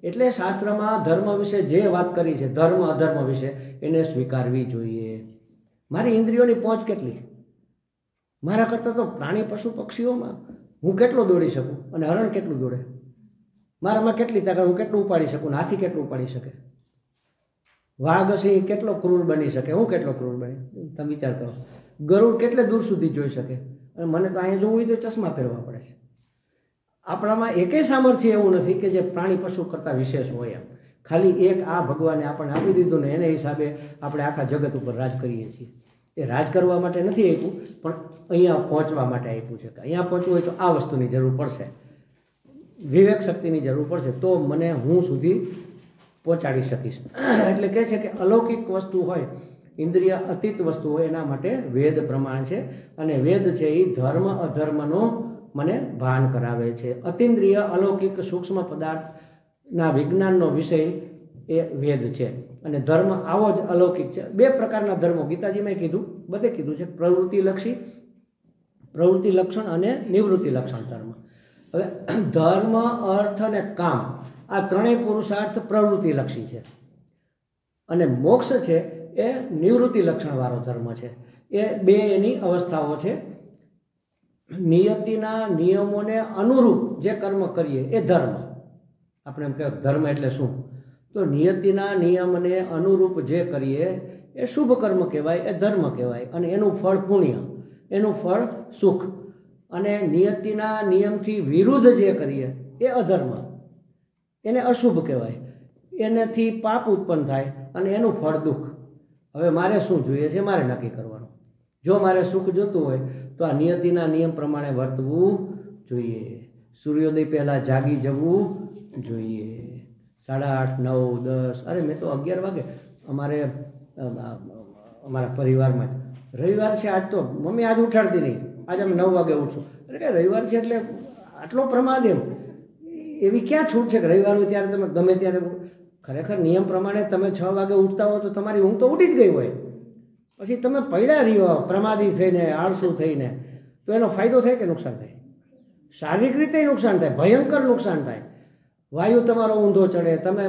એટલે શાસ્ત્રમાં ધર્મ વિશે જે વાત કરી છે, ધર્મ અધર્મ વિશે, એને સ્વીકારવી જોઈએ. મારી ઇન્દ્રિયોની પહોંચ કેટલી? મારા કરતાં તો પ્રાણી પશુ પક્ષીઓમાં હું કેટલો દોડી શકું, અને હરણ કેટલું દોડે? મારામાં કેટલી તાકાત, હું કેટલું ઉપાડી શકું, ને હાથી કેટલું ઉપાડી શકે? વાઘ હશે કેટલો ક્રૂર બની શકે, હું કેટલો ક્રૂર બની? તમે વિચાર કરો. ગરુડ કેટલે દૂર સુધી જોઈ શકે, અને મને તો અહીંયા જોવું હોય તો ચશ્મા પહેરવા પડે છે. આપણામાં એકેય સામર્થ્ય એવું નથી કે જે પ્રાણી પશુ કરતાં વિશેષ હોય એમ. ખાલી એક આ ભગવાને આપણને આપી દીધું ને એને હિસાબે આપણે આખા જગત ઉપર રાજ કરીએ છીએ. એ રાજ કરવા માટે નથી આપ્યું, પણ અહીંયા પહોંચવા માટે આપ્યું છે કે અહીંયા પહોંચવું હોય તો આ વસ્તુની જરૂર પડશે, વિવેક શક્તિની જરૂર પડશે, તો મને હું સુધી પહોંચાડી શકીશ. એટલે કહે છે કે અલૌકિક વસ્તુ હોય, ઇન્દ્રિય અતીત વસ્તુ હોય, એના માટે વેદ પ્રમાણ છે. અને વેદ છે એ ધર્મ અધર્મનો મને ભાન કરાવે છે. અતિન્દ્રિય અલૌકિક સૂક્ષ્મ પદાર્થના વિજ્ઞાનનો વિષય એ વેદ છે. અને ધર્મ આવો જ અલૌકિક છે. બે પ્રકારના ધર્મો ગીતાજીમાં કીધું, બધે કીધું છે, પ્રવૃત્તિલક્ષી, પ્રવૃત્તિ લક્ષણ અને નિવૃત્તિ લક્ષણ ધર્મ. હવે ધર્મ, અર્થ અને કામ આ ત્રણેય પુરુષાર્થ પ્રવૃત્તિલક્ષી છે, અને મોક્ષ છે એ નિવૃત્તિ લક્ષણવાળો ધર્મ છે. એ બે એની અવસ્થાઓ છે. નિયતિના નિયમોને અનુરૂપ જે કર્મ કરીએ એ ધર્મ. આપણે એમ કહેવાય ધર્મ એટલે શું? તો નિયતિના નિયમને અનુરૂપ જે કરીએ એ શુભ કર્મ કહેવાય, એ ધર્મ કહેવાય. અને એનું ફળ પુણ્ય, એનું ફળ સુખ. અને નિયતિના નિયમથી વિરુદ્ધ જે કરીએ એ અધર્મ, એને અશુભ કહેવાય. એનાથી પાપ ઉત્પન્ન થાય અને એનું ફળ દુઃખ. હવે મારે શું જોઈએ છે, મારે નક્કી કરવાનું. જો મારે સુખ જોતું હોય તો આ નિયતિના નિયમ પ્રમાણે વર્તવું જોઈએ. સૂર્યોદય પહેલાં જાગી જવું જોઈએ. 8:30, 9, 10, અરે મેં તો 11 વાગે અમારા પરિવારમાં જ રવિવાર છે આજ, તો મમ્મી આજ ઉઠાડતી નહીં, આજ અમે 9 વાગે ઉઠશું. એટલે કે રવિવાર છે એટલે આટલો પ્રમાદ એમ? એવી ક્યાં છૂટ છે કે રવિવાર હોય ત્યારે તમે ગમે ત્યારે? ખરેખર નિયમ પ્રમાણે તમે 6 વાગે ઉઠતા હો તો તમારી ઊંઘ તો ઉઠી જ ગઈ હોય. પછી તમે પડ્યા રહ્યો પ્રમાદી થઈને, આળસુ થઈને, તો એનો ફાયદો થાય કે નુકસાન થાય? શારીરિક રીતે નુકસાન થાય, ભયંકર નુકસાન થાય. વાયુ તમારો ઊંધો ચડે, તમે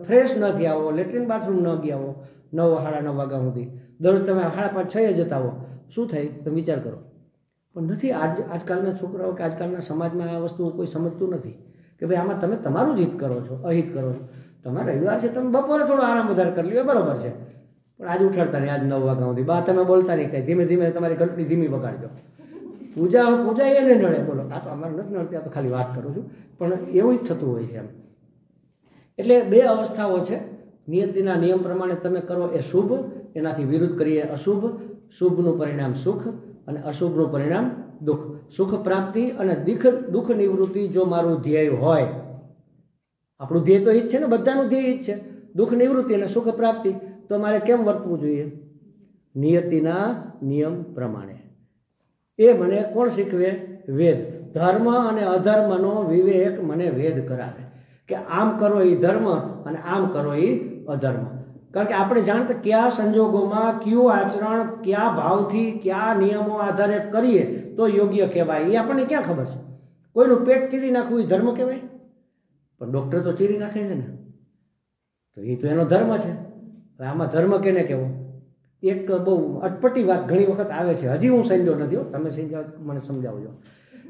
ફ્રેશ નથી આવો, લેટ્રિન બાથરૂમ ન ગયા હો 9, 9:30 વાગ્યા સુધી, દરરોજ તમે 5:30, 6 જતા હો, શું થાય તમે વિચાર કરો. પણ નથી આજકાલના છોકરાઓ કે આજકાલના સમાજમાં આ વસ્તુ કોઈ સમજતું નથી કે ભાઈ આમાં તમે તમારું જ હિત કરો છો, અહિત કરો છો. તમારે રવિવાર છે, તમે બપોરે થોડો આરામ વધારે કરી લ્યો, બરાબર છે, પણ આજ ઉઠાડતા નહીં, આજ 9 વાગ્યા સુધી બા તમે બોલતા નહીં, કંઈ ધીમે ધીમે તમારી ઘંટડી ધીમી વગાડજો. પૂજા એને નડે, બોલો આ તો અમારે નથી નડતી, આ તો ખાલી વાત કરું છું, પણ એવું જ થતું હોય છે એમ. એટલે બે અવસ્થાઓ છે. નિયતિના નિયમ પ્રમાણે તમે કરો એ શુભ, એનાથી વિરુદ્ધ કરીએ અશુભ. શુભનું પરિણામ સુખ અને અશુભનું પરિણામ દુઃખ. સુખ પ્રાપ્તિ અને દુઃખ નિવૃત્તિ જો મારું ધ્યેય હોય, આપણું ધ્યેય તો એ જ છે ને, બધાનું ધ્યેય જ છે દુઃખ નિવૃત્તિ અને સુખ પ્રાપ્તિ, તો મારે કેમ વર્તવું જોઈએ? નિયતિના નિયમ પ્રમાણે. એ મને કોણ શીખવે? વેદ. ધર્મ અને અધર્મનો વિવેક મને વેદ કરાવે કે આમ કરો એ ધર્મ અને આમ કરો એ અધર્મ. કારણ કે આપણે જાણતા કયા સંજોગોમાં કયું આચરણ કયા ભાવથી કયા નિયમો આધારે કરીએ તો યોગ્ય કહેવાય, એ આપણને ક્યાં ખબર છે? કોઈનું પેટ ચીરી નાખવું એ ધર્મ કહેવાય? પણ ડૉક્ટર તો ચીરી નાખે છે ને, તો એ તો એનો ધર્મ છે. હવે આમાં ધર્મ કેને કહેવો? એક બહુ અટપટી વાત ઘણી વખત આવે છે, હજી હું સમજ્યો નથી હો, તમે સમજાવ મને સમજાવજો.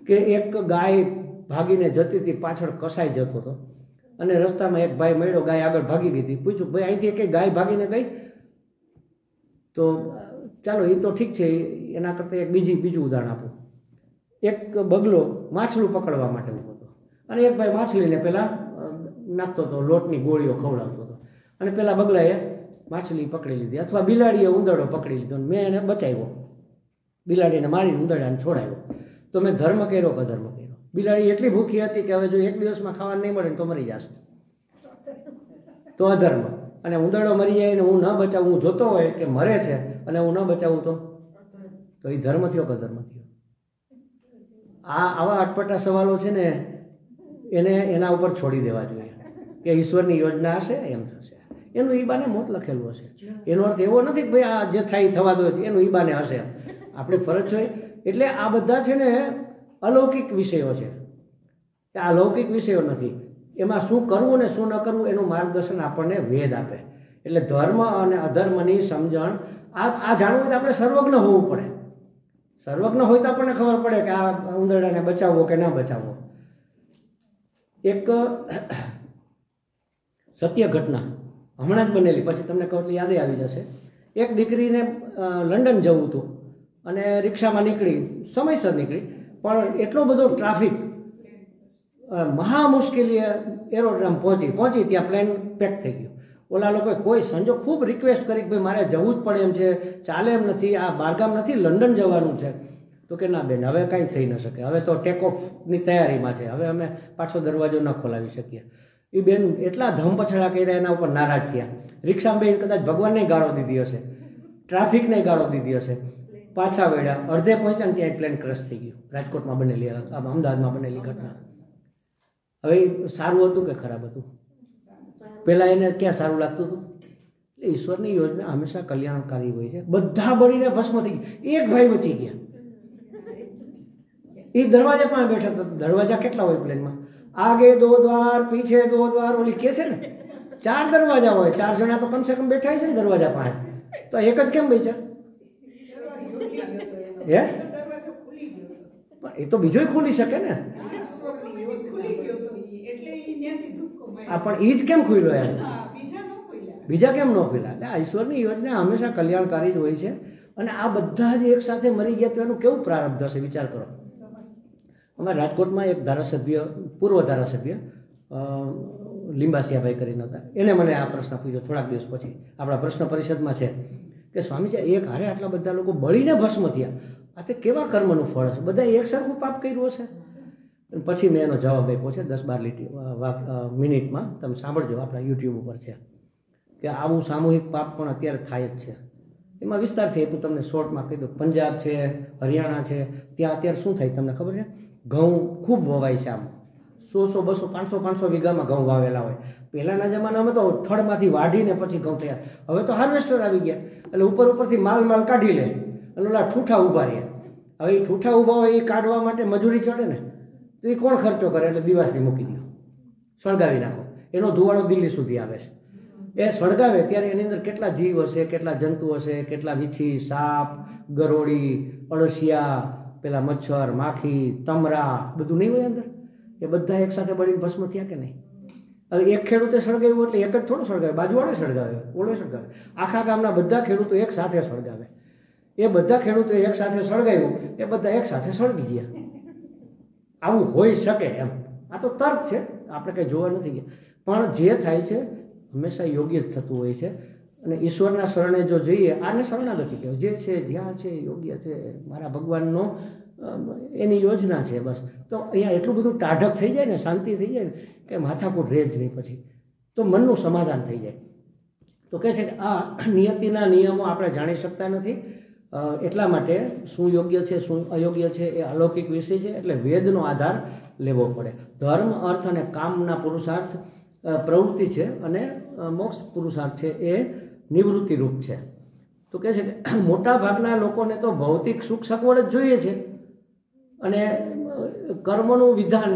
કે એક ગાય ભાગીને જતી હતી, પાછળ કસાઈ જતો હતો, અને રસ્તામાં એક ભાઈ મળ્યો, ગાય આગળ ભાગી ગઈ હતી. પૂછ્યું, ભાઈ અહીંથી એક ગાય ભાગીને ગઈ? તો ચાલો એ તો ઠીક છે, એના કરતાં એક બીજું ઉદાહરણ આપું. એક બગલો માછલું પકડવા માટે ઊભો હતો, અને એક ભાઈ માછલીને પેલા નાખતો હતો, લોટની ગોળીઓ ખવડાવતો હતો, અને પેલા બગલાએ માછલી પકડી લીધી, અથવા બિલાડીએ ઉંદરડો પકડી લીધો, મેં એને બચાવ્યો, બિલાડીને મારીને ઉંદરડાને છોડાવ્યો. તો મેં ધર્મ કર્યો કે અધર્મ કર્યો? બિલાડી એટલી ભૂખી હતી કે હવે જો એક દિવસમાં ખાવાનું નહીં મળે તો મરી જશે, તો અધર્મ. અને ઉંદરડો મરી જાય ને હું ન બચાવું, હું જોતો હોય કે મરે છે અને હું ન બચાવું તો એ ધર્મ થયો કે અધર્મ થયો? આવા અટપટા સવાલો છે ને, એને એના ઉપર છોડી દેવા જોઈએ કે ઈશ્વરની યોજના હશે એમ થશે. એનું ઈબાને મોત લખેલું હશે. એનો અર્થ એવો નથી કે ભાઈ આ જે થાય થવા દો, એનું ઈબાને હશે એમ. આપણે ફરજ છે. એટલે આ બધા છે ને અલૌકિક વિષયો છે, આ લૌકિક વિષયો નથી. એમાં શું કરવું ને શું ન કરવું એનું માર્ગદર્શન આપણને વેદ આપે. એટલે ધર્મ અને અધર્મની સમજણ આ જાણવું તો આપણે સર્વજ્ઞ હોવું પડે. સર્વજ્ઞ હોય તો આપણને ખબર પડે કે આ ઉંદરડાને બચાવવો કે ના બચાવવો. એક સત્ય ઘટના હમણાં જ બનેલી, પછી તમને કહું એટલે યાદે આવી જશે. એક દીકરીને લંડન જવું હતું અને રિક્ષામાં નીકળી, સમયસર નીકળી, પણ એટલો બધો ટ્રાફિક મહા મુશ્કેલીએ એરોડ્રામ પહોંચી ત્યાં પ્લેન પેક થઈ ગયું. ઓલા લોકોએ કોઈ સંજોગ ખૂબ રિક્વેસ્ટ કરી કે ભાઈ મારે જવું જ પડે એમ છે, ચાલે એમ નથી, આ બારગામ નથી, લંડન જવાનું છે. તો કે ના બેન, હવે કાંઈ થઈ ન શકે, હવે તો ટેક ઓફની તૈયારીમાં છે, હવે અમે પાછો દરવાજો ન ખોલાવી શકીએ. એ બેન એટલા ધમપછડા કર્યા, એના ઉપર નારાજ થયા. રિક્ષામાં બેન કદાચ ભગવાનને ગાળો દીધી હશે, ટ્રાફિકને ગાળો દીધી હશે. પાછા વળ્યા, અડધે પહોંચ્યા ને ત્યાં પ્લેન ક્રશ થઈ ગયું. રાજકોટમાં બનેલી, અમદાવાદમાં બનેલી ઘટના. હવે સારું હતું કે ખરાબ હતું? પહેલાં એને ક્યાં સારું લાગતું હતું? એટલે ઈશ્વરની યોજના હંમેશા કલ્યાણકારી હોય છે. બધા બળીને ભસ્મ થઈ ગયા, એક ભાઈ બચી ગયા. એ દરવાજા પાસે બેઠા હતા. દરવાજા કેટલા હોય પ્લેનમાં? આગે 2 દ્વાર, પીછે 2 દ્વાર, ઓલી કે છે ને 4 દરવાજા હોય. 4 જણા તો કમસે કમ બેઠા છે ને દરવાજા પાસે. તો એક જ કેમ બેચ્યા? હે, એ તો બીજોય ખુલી શકે ને. પણ એ જ કેમ ખુલ્યો એમ? બીજા કેમ ન ખુલ્યા? એટલે આ ઈશ્વરની યોજના હંમેશા કલ્યાણકારી જ હોય છે. અને આ બધા જ એક સાથે મરી ગયા તો એનું કેવું પ્રારબ્ધ હશે, વિચાર કરો. અમારે રાજકોટમાં એક ધારાસભ્ય, પૂર્વ ધારાસભ્ય લીંબાસિયાભાઈ કરીને હતા. એને મને આ પ્રશ્ન પૂછ્યો થોડાક દિવસ પછી, આપણા પ્રશ્ન પરિષદમાં છે કે સ્વામીજી, એક હારે આટલા બધા લોકો બળીને ભસ્મ થયા, આ તે કેવા કર્મનું ફળ હશે? બધા એક સરખું પાપ કર્યું હશે? પછી મેં એનો જવાબ આપ્યો છે 10-12 મિનિટમાં. તમે સાંભળજો, આપણા યુટ્યુબ ઉપર છે. કે આવું સામૂહિક પાપ પણ અત્યારે થાય જ છે. એમાં વિસ્તારથી આપ્યું, તમને શોર્ટમાં કહી દઉં. પંજાબ છે, હરિયાણા છે, ત્યાં અત્યારે શું થાય તમને ખબર છે? ઘઉં ખૂબ વવાય છે. આમ 100, 200, 500 વીઘામાં ઘઉં વાવેલા હોય. પહેલાંના જમાનામાં તો થડમાંથી વાઢીને પછી ઘઉં તૈયાર. હવે તો હાર્વેસ્ટર આવી ગયા, એટલે ઉપરથી માલ કાઢી લે અને ઓલા ઠૂઠા ઊભા રહે. હવે એ ઠૂઠા ઊભા હોય એ કાઢવા માટે મજૂરી ચડે ને, તો એ કોણ ખર્ચો કરે? એટલે દિવાસળી મૂકી દો, સળગાવી નાખો. એનો ધુવાડો દિલ્હી સુધી આવે છે. એ સળગાવે ત્યારે એની અંદર કેટલા જીવ હશે, કેટલા જંતુ હશે, કેટલા વીછી, સાપ, ગરોળી, અળસિયા, પેલા મચ્છર, માખી, તમરા, બધું નહીં હોય અંદર? એ બધા એક સાથે બળીને ભસ્મ થયા કે નહીં? હવે એક ખેડૂતે સળગાવ્યું એટલે એક જ થોડું સળગાવે, બાજુવાળે સળગાવે, ઓળે સળગાવે. આખા ગામના બધા ખેડૂતો એક સાથે સળગાવે. એ બધા ખેડૂતો એક સાથે સળગાવ્યું, એ બધા એક સાથે સળગી ગયા. આવું હોઈ શકે એમ. આ તો તર્ક છે, આપણે કંઈ જોવા નથી ગયા. પણ જે થાય છે હંમેશા યોગ્ય જ થતું હોય છે. અને ઈશ્વરના શરણે જો જઈએ, આને શરણાગતિ કહેવાય. જે છે, જ્યાં છે, યોગ્ય છે, મારા ભગવાનનો એની યોજના છે, બસ. તો અહીંયા એટલું બધું ટાઢક થઈ જાય ને, શાંતિ થઈ જાય ને, કે માથાકૂટ રહે જ નહીં પછી, તો મનનું સમાધાન થઈ જાય. તો કહે છે કે આ નિયતિના નિયમો આપણે જાણી શકતા નથી. એટલા માટે શું યોગ્ય છે, શું અયોગ્ય છે, એ અલૌકિક વિષય છે. એટલે વેદનો આધાર લેવો પડે. ધર્મ, અર્થ અને કામના પુરુષાર્થ પ્રવૃત્તિ છે, અને મોક્ષ પુરુષાર્થ છે એ નિવૃત્તિ રૂપ છે. તો કહે છે કે મોટા ભાગના લોકોને તો ભૌતિક સુખ સગવડ જ જોઈએ છે, અને કર્મનું વિધાન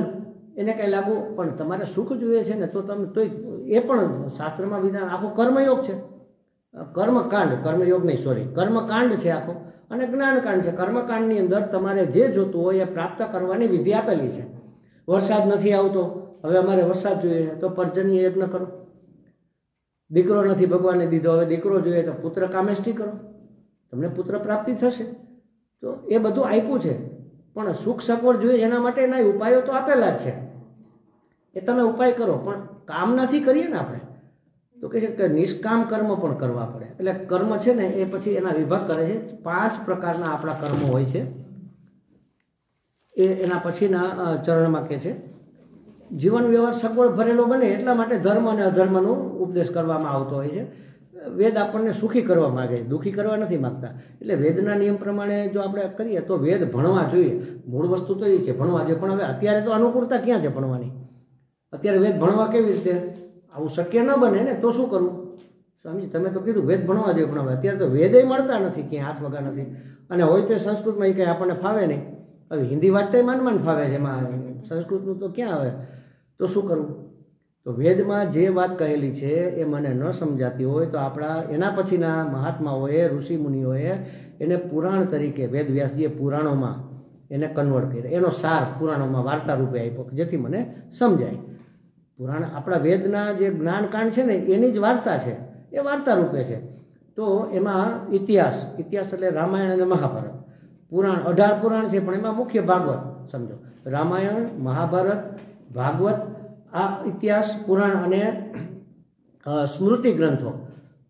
એને કંઈ લાગુ. પણ તમારે સુખ જોઈએ છે ને, તો તમે તોય એ પણ શાસ્ત્રમાં વિધાન, આખો કર્મયોગ છે. કર્મકાંડ, કર્મયોગ નહીં, સોરી, કર્મકાંડ છે આખો, અને જ્ઞાનકાંડ છે. કર્મકાંડની અંદર તમારે જે જોતું હોય એ પ્રાપ્ત કરવાની વિધિ આપેલી છે. વરસાદ નથી આવતો, હવે અમારે વરસાદ જોઈએ તો પર્જન્ય યજ્ઞ કરો. દીકરો નથી ભગવાને દીધો, હવે દીકરો જોઈએ તો પુત્ર કામેષ્ટિ કરો, તમને પુત્ર પ્રાપ્તિ થશે. તો એ બધું આપ્યું છે. પણ સુખ સગવડ જોઈએ એના માટેના ઉપાયો તો આપેલા જ છે. એ તમે ઉપાય કરો, પણ કામનાથી કરીએ ને આપણે, તો કહે છે કે નિષ્કામ કર્મ પણ કરવા પડે. એટલે કર્મ છે ને એ પછી એના વિભાગ કરે છે. 5 પ્રકારના આપણા કર્મો હોય છે. એ એના પછીના ચરણમાં કહે છે જીવન વ્યવહાર સગવડ ભરેલો બને એટલા માટે ધર્મ અને અધર્મનો ઉપદેશ કરવામાં આવતો હોય છે. વેદ આપણને સુખી કરવા માગે છે, દુઃખી કરવા નથી માગતા. એટલે વેદના નિયમ પ્રમાણે જો આપણે કરીએ તો વેદ ભણવા જોઈએ. મૂળ વસ્તુ તો એ છે, ભણવા જોઈએ. પણ હવે અત્યારે તો અનુકૂળતા ક્યાં છે ભણવાની? અત્યારે વેદ ભણવા કેવી રીતે? આવું શક્ય ન બને ને, તો શું કરવું? સ્વામી તમે તો કીધું વેદ ભણવા જોઈએ, પણ હવે અત્યારે તો વેદય મળતા નથી, ક્યાંય હાથ વગા નથી. અને હોય તો સંસ્કૃતમાં એ કંઈ આપણને ફાવે નહીં. હવે હિન્દી વાંચતા માન ફાવે છે, એમાં સંસ્કૃતનું તો ક્યાં આવે? તો શું કરવું? તો વેદમાં જે વાત કહેલી છે એ મને ન સમજાતી હોય તો આપણા એના પછીના મહાત્માઓએ, ઋષિમુનિઓએ એને પુરાણ તરીકે, વેદવ્યાસજીએ પુરાણોમાં એને કન્વર્ટ કર્યા. એનો સાર પુરાણોમાં વાર્તા રૂપે આપ્યો, જેથી મને સમજાય. પુરાણ આપણા વેદના જે જ્ઞાનકાંડ છે ને એની જ વાર્તા છે, એ વાર્તા રૂપે છે. તો એમાં ઇતિહાસ એટલે રામાયણ અને મહાભારત. પુરાણ 18 પુરાણ છે, પણ એમાં મુખ્ય ભાગવત સમજો. રામાયણ, મહાભારત, ભાગવત, આ ઇતિહાસ, પુરાણ અને સ્મૃતિ ગ્રંથો,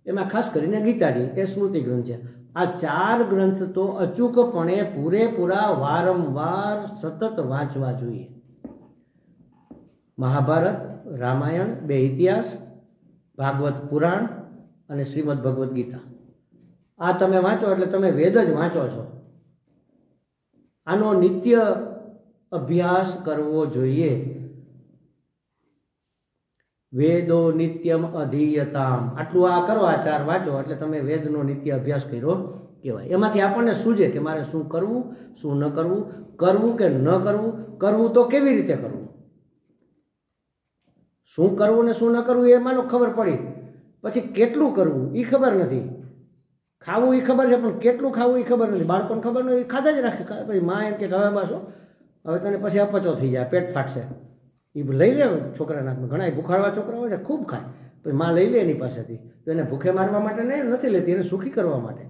એમાં ખાસ કરીને ગીતાજી એ સ્મૃતિ ગ્રંથ છે. આ 4 ગ્રંથ તો અચૂકપણે પૂરેપૂરા વારંવાર સતત વાંચવા જોઈએ. મહાભારત, રામાયણ 2 ઇતિહાસ, ભાગવત પુરાણ અને શ્રીમદ ભગવદ્ ગીતા, આ તમે વાંચો એટલે તમે વેદ જ વાંચો છો. આનો નિત્ય અભ્યાસ કરવો જોઈએ. વેદો નિત્યમ અધીયતામ, આટલું આ કરો, આ 4 વાંચો એટલે તમે વેદનો નિત્ય અભ્યાસ કર્યો કહેવાય. એમાંથી આપણને સૂઝે કે મારે શું કરવું, શું ન કરવું, કરવું કે ન કરવું, કરવું તો કેવી રીતે કરવું, શું કરવું ને શું ન કરવું એ માનો ખબર પડી, પછી કેટલું કરવું એ ખબર નથી, ખાવું એ ખબર છે પણ કેટલું ખાવું એ ખબર નથી. બાળકોને ખબર નહીં, એ ખાધા જ રાખે. પછી માં એમ કે હવે બસો, હવે તને પછી અપચો થઈ જાય, પેટ ફાટશે, એ લઈ લે છોકરાના હાથમાં. ઘણા ભૂખાડવા છોકરા હોય ને ખૂબ ખાય, પછી માં લઈ લે એની પાસેથી. તો એને ભૂખે મારવા માટે નથી લેતી, એને સુખી કરવા માટે.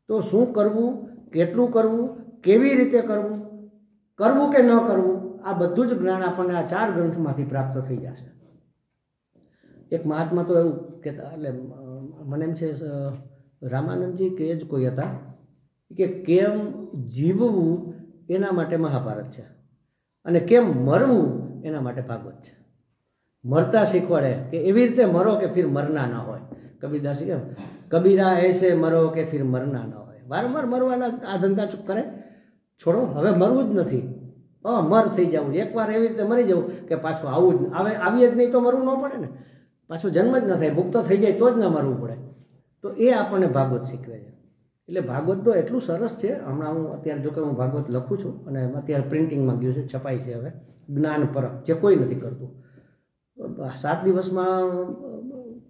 તો શું કરવું, કેટલું કરવું, કેવી રીતે કરવું, કરવું કે ન કરવું, આ બધું જ જ્ઞાન આપણને આ 4 ગ્રંથમાંથી પ્રાપ્ત થઈ જશે. એક મહાત્મા તો એવું કહેતા, એટલે મને એમ છે રામાનંદજી કે જ કોઈ હતા, કે કેમ જીવવું એના માટે મહાભારત છે અને કેમ મરવું એના માટે ભાગવત છે. મરતા શીખવાડે કે એવી રીતે મરો કે ફિર મરના ના હોય. કબીરદાસી કેમ, કબીરા એસે મરો કે ફિર મરના ના હોય. વારંવાર મરવાના આ ધંધા ચૂપ કરે, છોડો, હવે મરવું જ નથી, અમર થઈ જવું. એકવાર એવી રીતે મરી જવું કે પાછું આવું જ આવે, આવીએ જ નહીં તો મરવું ન પડે ને, પાછો જન્મ જ ન થાય, મુક્ત થઈ જાય તો જ ન મરવું પડે. તો એ આપણને ભાગવત શીખવે છે. એટલે ભાગવત તો એટલું સરસ છે. હમણાં હું અત્યારે જો કે હું ભાગવત લખું છું અને અત્યારે પ્રિન્ટિંગમાં ગયું છે, છપાય છે હવે. જ્ઞાન પરક જે કોઈ નથી કરતું. 7 દિવસમાં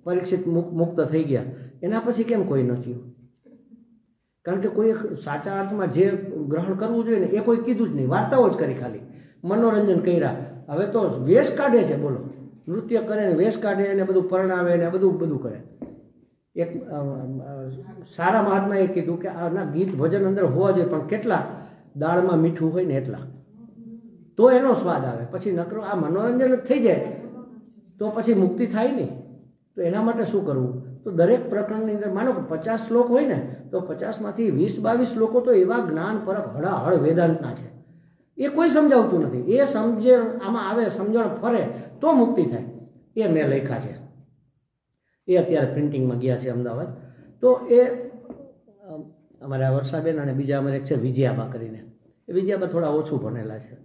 પરીક્ષિત મુક્ત થઈ ગયા, એના પછી કેમ કોઈ નથી? કારણ કે કોઈ સાચા અર્થમાં જે ગ્રહણ કરવું જોઈએ ને એ કોઈ કીધું જ નહીં, વાર્તાઓ જ કરી, ખાલી મનોરંજન કર્યા. હવે તો વેશ કાઢે છે, બોલો, નૃત્ય કરે ને વેશ કાઢે ને બધું પરણાવે ને બધું કરે. એક સારા મહાત્માએ કીધું કે આના ગીત ભજન અંદર હોવા જોઈએ, પણ કેટલા, દાળમાં મીઠું હોય ને એટલા, તો એનો સ્વાદ આવે. પછી નકરો આ મનોરંજન જ થઈ જાય તો પછી મુક્તિ થાય નહીં. તો એના માટે શું કરવું? તો દરેક પ્રકરણની અંદર માનો કે 50 શ્લોક હોય ને, તો 50માંથી 20-22 શ્લોકો તો એવા જ્ઞાન પરક હળાહળ વેદાંતના છે, એ કોઈ સમજાવતું નથી. એ સમજે આમાં આવે, સમજણ ફરે તો મુક્તિ થાય. એ મેં લખ્યા છે, એ અત્યારે પ્રિન્ટિંગમાં ગયા છે અમદાવાદ. તો એ અમારા વર્ષાબેન અને બીજા અમારે એક છે વિજયાબા કરીને, એ વિજયાબા થોડા ઓછું ભણેલા છે.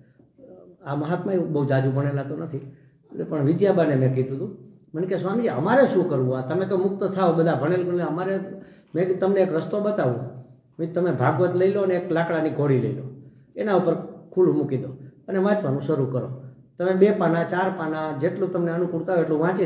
આ મહાત્મા બહુ જાજુ ભણેલા તો નથી, એટલે પણ વિજયાબાને મેં કીધું હતું, મને કે સ્વામીજી અમારે શું કરવું? આ તમે તો મુક્ત થાવ, બધા ભણેલ, અમારે મેં તમને એક રસ્તો બતાવું. તમે ભાગવત લઈ લો ને એક લાકડાની ઘોડી લઈ લો, એના ઉપર ખુલ્લું મૂકી દો અને વાંચવાનું શરૂ કરો. તમે 2 પાના 4 પાના જેટલું તમને અનુકૂળતા હોય એટલું વાંચી